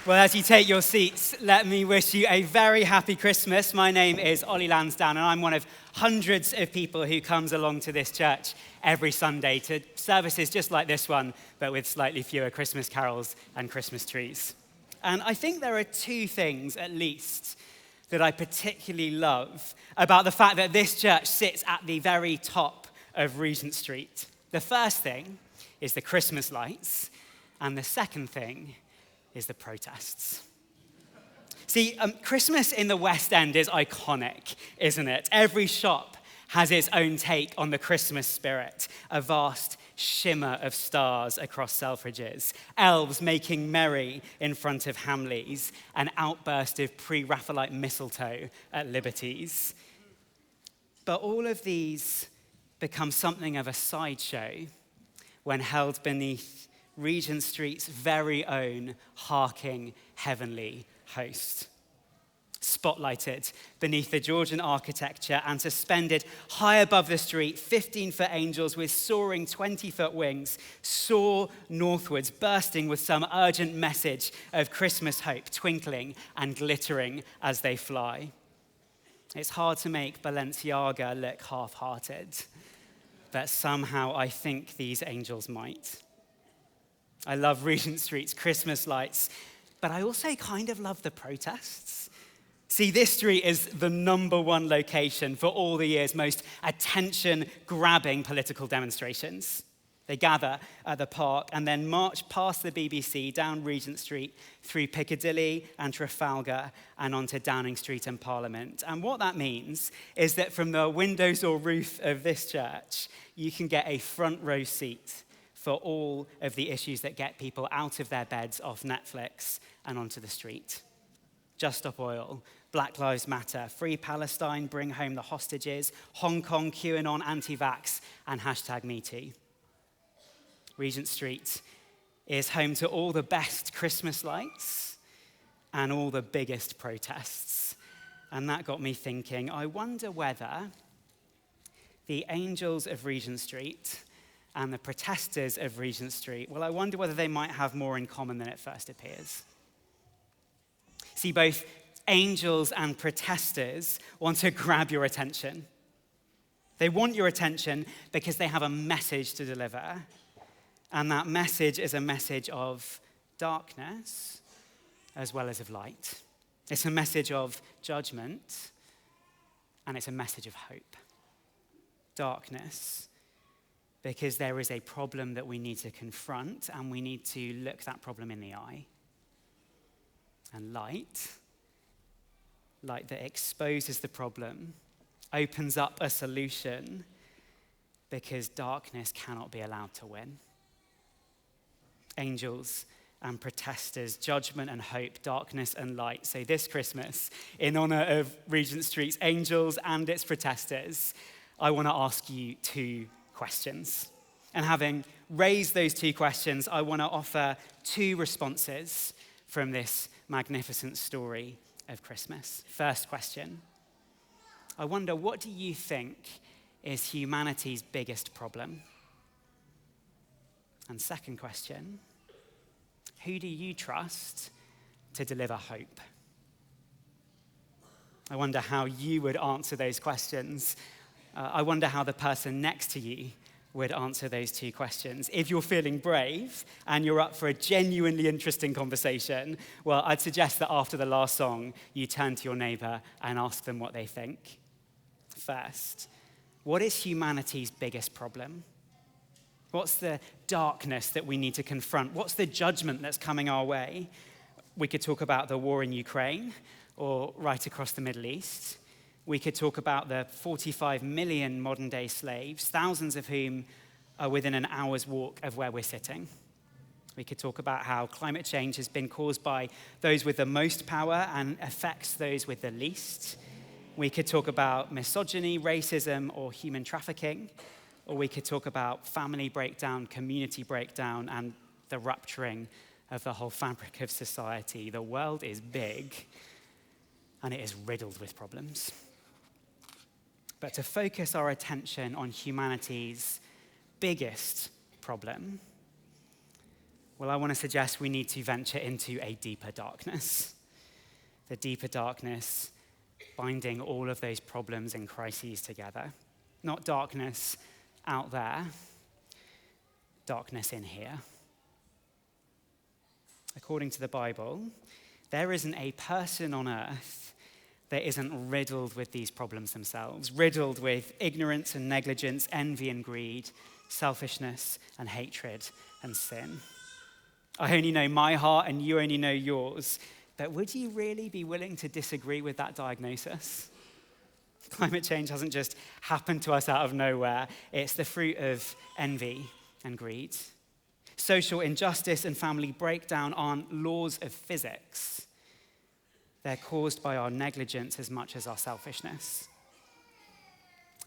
Well, as you take your seats, let me wish you a very happy Christmas. My name is Ollie Lansdowne, and I'm one of hundreds of people who comes along to this church every Sunday to services just like this one, but with slightly fewer Christmas carols and Christmas trees. And I think there are two things, at least, that I particularly love about the fact that this church sits at the very top of Regent Street. The first thing is the Christmas lights, and the second thing is the protests. See, Christmas in the West End is iconic, isn't it? Every shop has its own take on the Christmas spirit, a vast shimmer of stars across Selfridges, elves making merry in front of Hamleys, an outburst of pre-Raphaelite mistletoe at Liberty's. But all of these become something of a sideshow when held beneath Regent Street's very own harking heavenly host. Spotlighted beneath the Georgian architecture and suspended high above the street, 15-foot angels with soaring 20-foot wings soar northwards, bursting with some urgent message of Christmas hope, twinkling and glittering as they fly. It's hard to make Balenciaga look half-hearted, but somehow I think these angels might. I love Regent Street's Christmas lights, but I also kind of love the protests. See, this street is the number one location for all the year's most attention-grabbing political demonstrations. They gather at the park and then march past the BBC, down Regent Street, through Piccadilly and Trafalgar, and onto Downing Street and Parliament. And what that means is that from the windows or roof of this church, you can get a front row seat for all of the issues that get people out of their beds, off Netflix, and onto the street. Just Stop Oil, Black Lives Matter, Free Palestine, Bring Home the Hostages, Hong Kong, QAnon, anti-vax, and #MeToo. Regent Street is home to all the best Christmas lights and all the biggest protests. And that got me thinking, I wonder whether the angels of Regent Street and the protesters of Regent Street, well, I wonder whether they might have more in common than it first appears. See, both angels and protesters want to grab your attention. They want your attention because they have a message to deliver. And that message is a message of darkness as well as of light. It's a message of judgment, and it's a message of hope. Darkness, because there is a problem that we need to confront, and we need to look that problem in the eye. And light that exposes the problem, opens up a solution, because darkness cannot be allowed to win. Angels and protesters, judgment and hope, darkness and light. So this Christmas, in honor of Regent Street's angels and its protesters, I want to ask you two questions. And having raised those two questions, I want to offer two responses from this magnificent story of Christmas. First question, I wonder, what do you think is humanity's biggest problem? And second question, who do you trust to deliver hope? I wonder how you would answer those questions. I wonder how the person next to you would answer those two questions. If you're feeling brave and you're up for a genuinely interesting conversation, well, I'd suggest that after the last song, you turn to your neighbor and ask them what they think. First, what is humanity's biggest problem? What's the darkness that we need to confront? What's the judgment that's coming our way? We could talk about the war in Ukraine or right across the Middle East. We could talk about the 45 million modern-day slaves, thousands of whom are within an hour's walk of where we're sitting. We could talk about how climate change has been caused by those with the most power and affects those with the least. We could talk about misogyny, racism, or human trafficking. Or we could talk about family breakdown, community breakdown, and the rupturing of the whole fabric of society. The world is big, and it is riddled with problems. But to focus our attention on humanity's biggest problem, Well, I want to suggest we need to venture into a deeper darkness. The deeper darkness binding all of those problems and crises together. Not darkness out there, darkness in here. According to the Bible, there isn't a person on earth that isn't riddled with these problems themselves, riddled with ignorance and negligence, envy and greed, selfishness and hatred and sin. I only know my heart and you only know yours, but would you really be willing to disagree with that diagnosis? Climate change hasn't just happened to us out of nowhere. It's the fruit of envy and greed. Social injustice and family breakdown aren't laws of physics. They're caused by our negligence as much as our selfishness.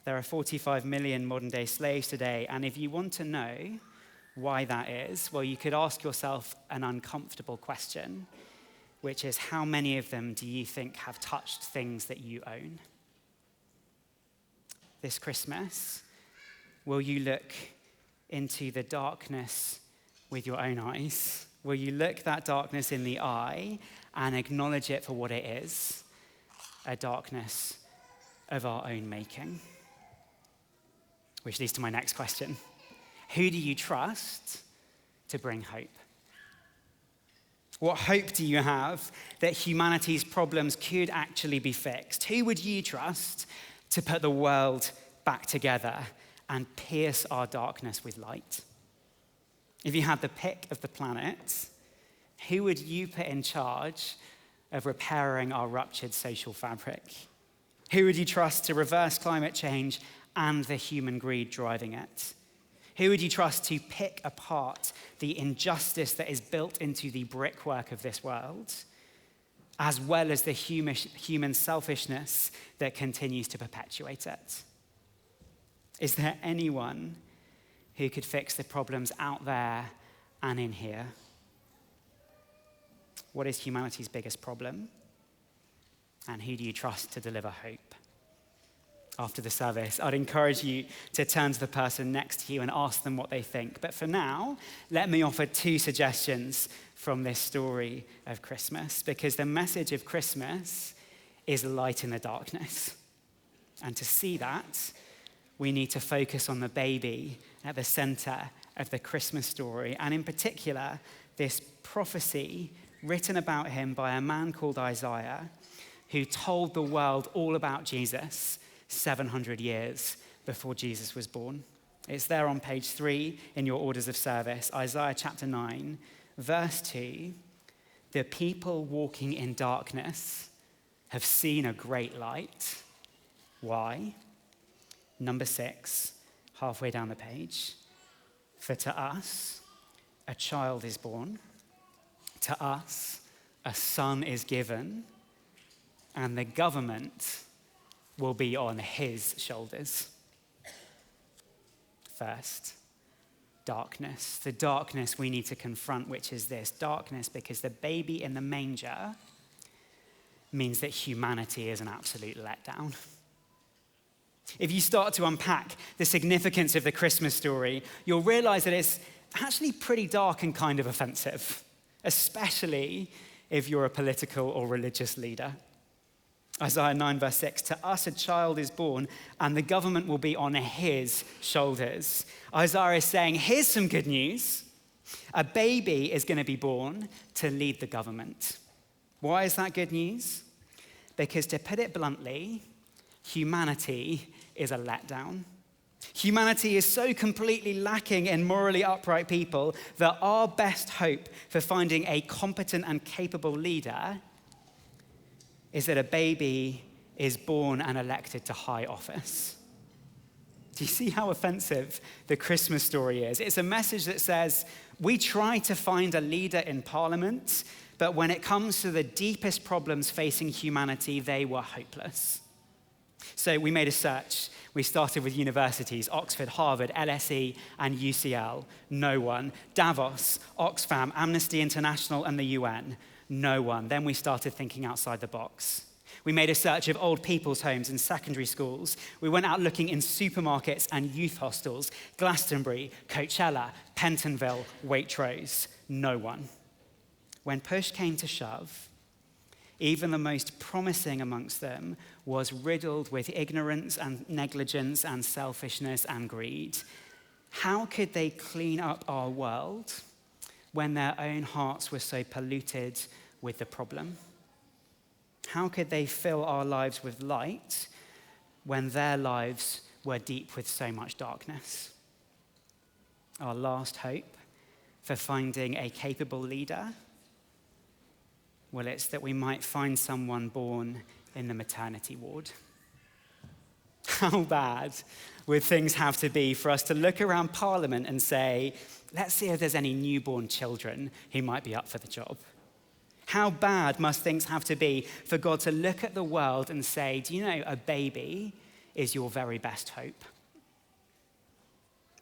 There are 45 million modern-day slaves today, and if you want to know why that is, well, you could ask yourself an uncomfortable question, which is, how many of them do you think have touched things that you own? This Christmas, will you look into the darkness with your own eyes? Will you look that darkness in the eye and acknowledge it for what it is, a darkness of our own making? Which leads to my next question. Who do you trust to bring hope? What hope do you have that humanity's problems could actually be fixed? Who would you trust to put the world back together and pierce our darkness with light? If you had the pick of the planet, who would you put in charge of repairing our ruptured social fabric? Who would you trust to reverse climate change and the human greed driving it? Who would you trust to pick apart the injustice that is built into the brickwork of this world, as well as the human selfishness that continues to perpetuate it? Is there anyone who could fix the problems out there and in here? What is humanity's biggest problem? And who do you trust to deliver hope? After the service, I'd encourage you to turn to the person next to you and ask them what they think. But for now, let me offer two suggestions from this story of Christmas, because the message of Christmas is light in the darkness. And to see that, we need to focus on the baby at the center of the Christmas story, and in particular, this prophecy written about him by a man called Isaiah, who told the world all about Jesus 700 years before Jesus was born. It's there on page 3 in your orders of service, Isaiah chapter 9, verse 2. The people walking in darkness have seen a great light. Why? Number 6, halfway down the page. For to us, a child is born. To us, a son is given, and the government will be on his shoulders. First, darkness. The darkness we need to confront, which is this darkness because the baby in the manger means that humanity is an absolute letdown. If you start to unpack the significance of the Christmas story, you'll realize that it's actually pretty dark and kind of offensive, especially if you're a political or religious leader. Isaiah 9 verse 6, to us a child is born and the government will be on his shoulders. Isaiah is saying, here's some good news. A baby is going to be born to lead the government. Why is that good news? Because to put it bluntly, humanity is a letdown. Humanity is so completely lacking in morally upright people that our best hope for finding a competent and capable leader is that a baby is born and elected to high office. Do you see how offensive the Christmas story is? It's a message that says, we try to find a leader in Parliament, but when it comes to the deepest problems facing humanity, they were hopeless. So we made a search. We started with universities, Oxford, Harvard, LSE, and UCL. No one. Davos, Oxfam, Amnesty International, and the UN. No one. Then we started thinking outside the box. We made a search of old people's homes and secondary schools. We went out looking in supermarkets and youth hostels, Glastonbury, Coachella, Pentonville, Waitrose. No one. When push came to shove, even the most promising amongst them was riddled with ignorance and negligence and selfishness and greed. How could they clean up our world when their own hearts were so polluted with the problem? How could they fill our lives with light when their lives were deep with so much darkness? Our last hope for finding a capable leader, well, it's that we might find someone born in the maternity ward. How bad would things have to be for us to look around Parliament and say, let's see if there's any newborn children who might be up for the job? How bad must things have to be for God to look at the world and say, do you know, a baby is your very best hope?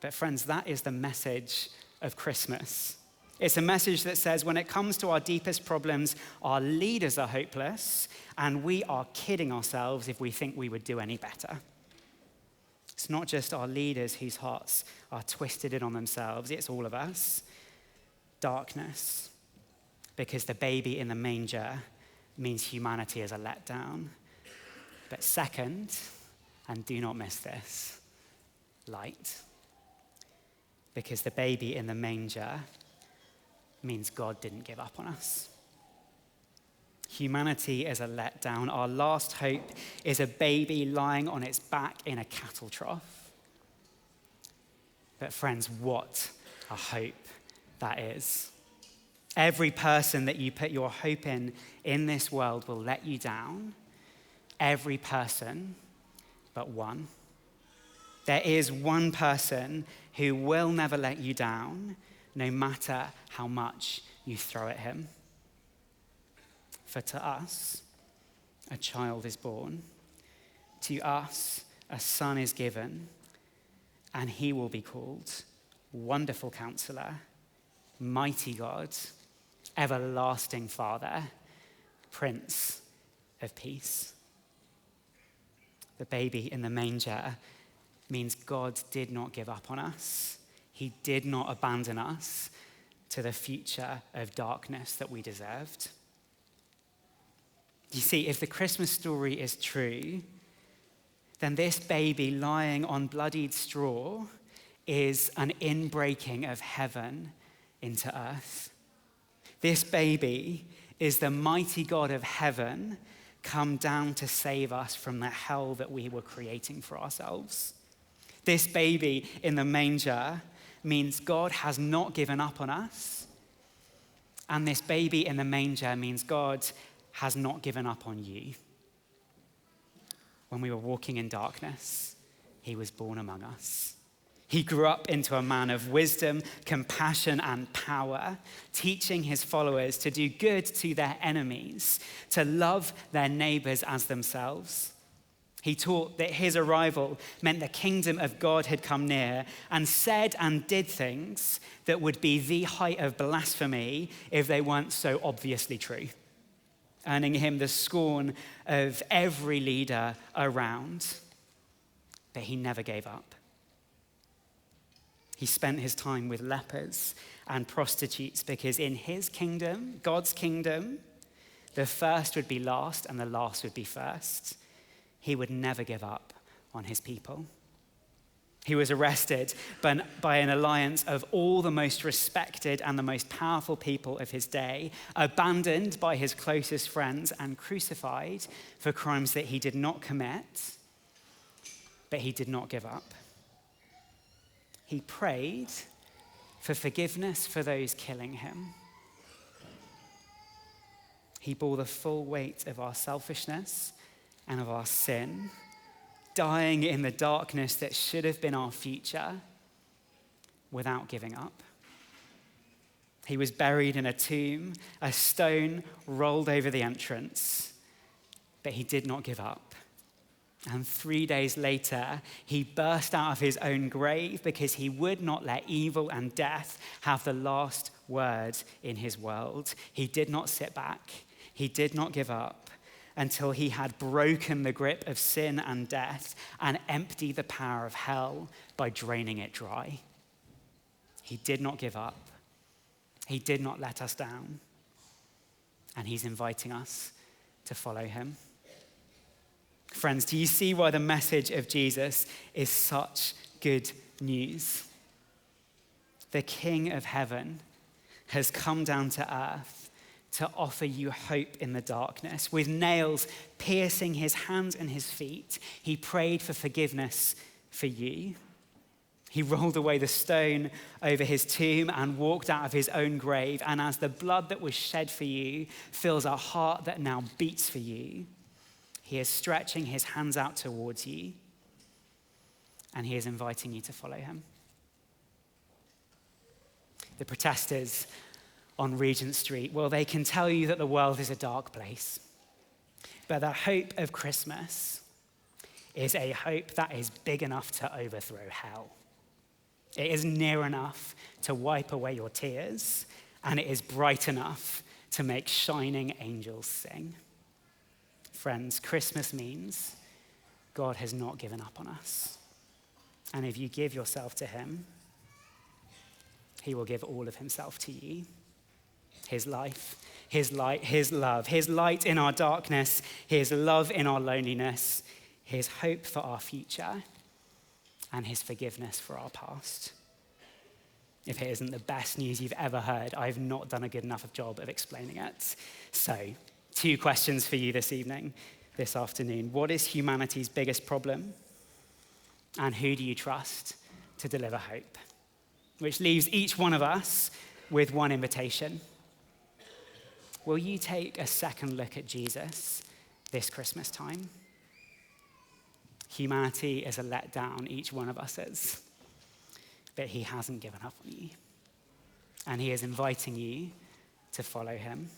But friends, that is the message of Christmas. It's a message that says when it comes to our deepest problems, our leaders are hopeless, and we are kidding ourselves if we think we would do any better. It's not just our leaders whose hearts are twisted in on themselves, it's all of us. Darkness, because the baby in the manger means humanity is a letdown. But second, and do not miss this, light, because the baby in the manger means God didn't give up on us. Humanity is a letdown. Our last hope is a baby lying on its back in a cattle trough. But friends, what a hope that is. Every person that you put your hope in this world will let you down. Every person but one. There is one person who will never let you down, no matter how much you throw at him. For to us, a child is born. To us, a son is given, and he will be called Wonderful Counselor, Mighty God, Everlasting Father, Prince of Peace. The baby in the manger means God did not give up on us. He did not abandon us to the future of darkness that we deserved. You see, if the Christmas story is true, then this baby lying on bloodied straw is an inbreaking of heaven into earth. This baby is the mighty God of heaven come down to save us from the hell that we were creating for ourselves. This baby in the manger means God has not given up on us. And this baby in the manger means God has not given up on you. When we were walking in darkness, he was born among us. He grew up into a man of wisdom, compassion, and power, teaching his followers to do good to their enemies, to love their neighbors as themselves. He taught that his arrival meant the kingdom of God had come near, and said and did things that would be the height of blasphemy if they weren't so obviously true, earning him the scorn of every leader around. But he never gave up. He spent his time with lepers and prostitutes because in his kingdom, God's kingdom, the first would be last and the last would be first. He would never give up on his people. He was arrested by an alliance of all the most respected and the most powerful people of his day, abandoned by his closest friends, and crucified for crimes that he did not commit, but he did not give up. He prayed for forgiveness for those killing him. He bore the full weight of our selfishness and of our sin, dying in the darkness that should have been our future without giving up. He was buried in a tomb, a stone rolled over the entrance, but he did not give up. And 3 days later, he burst out of his own grave because he would not let evil and death have the last word in his world. He did not sit back. He did not give up. until he had broken the grip of sin and death and emptied the power of hell by draining it dry. He did not give up. He did not let us down. And he's inviting us to follow him. Friends, do you see why the message of Jesus is such good news? The King of heaven has come down to earth to offer you hope in the darkness. With nails piercing his hands and his feet, he prayed for forgiveness for you. He rolled away the stone over his tomb and walked out of his own grave. And as the blood that was shed for you fills a heart that now beats for you, he is stretching his hands out towards you, and he is inviting you to follow him. The protesters on Regent Street, well, they can tell you that the world is a dark place. But the hope of Christmas is a hope that is big enough to overthrow hell. It is near enough to wipe away your tears, and it is bright enough to make shining angels sing. Friends, Christmas means God has not given up on us. And if you give yourself to him, he will give all of himself to you. His life, his light, his love, his light in our darkness, his love in our loneliness, his hope for our future, and his forgiveness for our past. If it isn't the best news you've ever heard, I've not done a good enough job of explaining it. So, 2 questions for you this afternoon. What is humanity's biggest problem? And who do you trust to deliver hope? Which leaves each one of us with one invitation. Will you take a second look at Jesus this Christmas time? Humanity is a letdown, each one of us is. But he hasn't given up on you. And he is inviting you to follow him.